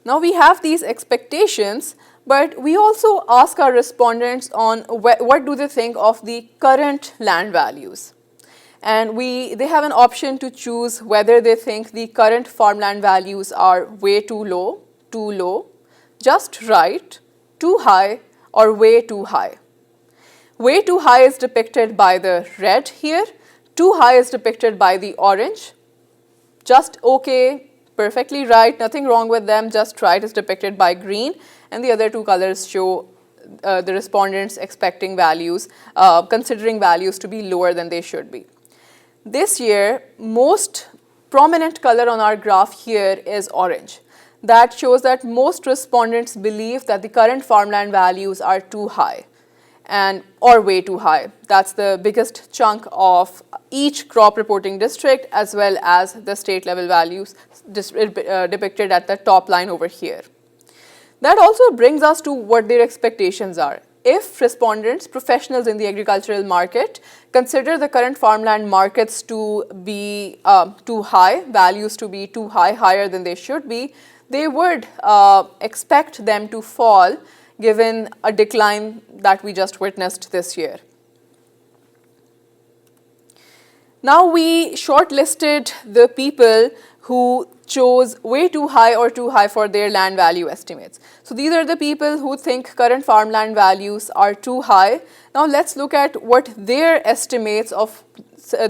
Now we have these expectations, but we also ask our respondents on what do they think of the current land values. And they have an option to choose whether they think the current farmland values are way too low, just right, too high, or way too high. Way too high is depicted by the red here, too high is depicted by the orange, just okay, perfectly right, nothing wrong with them, just right is depicted by green, and the other two colors show the respondents expecting values, considering values to be lower than they should be. This year, most prominent color on our graph here is orange. That shows that most respondents believe that the current farmland values are too high or way too high. That's the biggest chunk of each crop reporting district, as well as the state level values depicted at the top line over here. That also brings us to what their expectations are. If respondents, professionals in the agricultural market, consider the current farmland markets to be too high, values to be too high, higher than they should be, they would expect them to fall given a decline that we just witnessed this year. Now we shortlisted the people who chose way too high or too high for their land value estimates. So these are the people who think current farmland values are too high. Now let's look at what their estimates of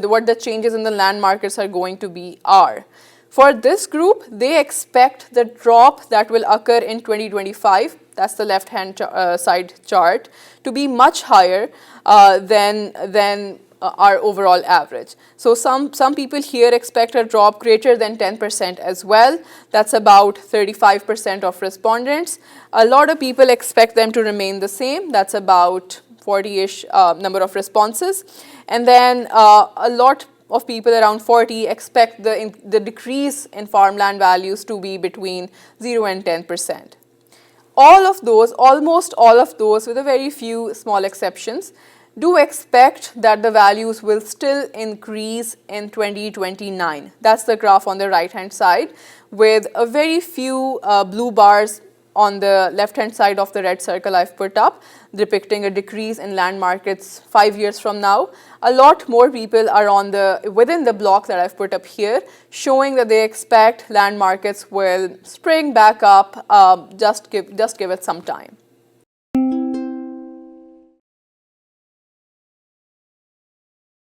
what the changes in the land markets are going to be are. For this group, they expect the drop that will occur in 2025, that's the left-hand side chart, to be much higher than our overall average. So some people here expect a drop greater than 10% as well. That's about 35% of respondents. A lot of people expect them to remain the same. That's about 40-ish number of responses. And then a lot of people, around 40, expect the decrease in farmland values to be between 0 and 10%. All of those, almost all of those, with a very few small exceptions, do expect that the values will still increase in 2029. That's the graph on the right-hand side, with a very few blue bars on the left-hand side of the red circle I've put up, depicting a decrease in land markets 5 years from now. A lot more people are within the block that I've put up here, showing that they expect land markets will spring back up, just give it some time.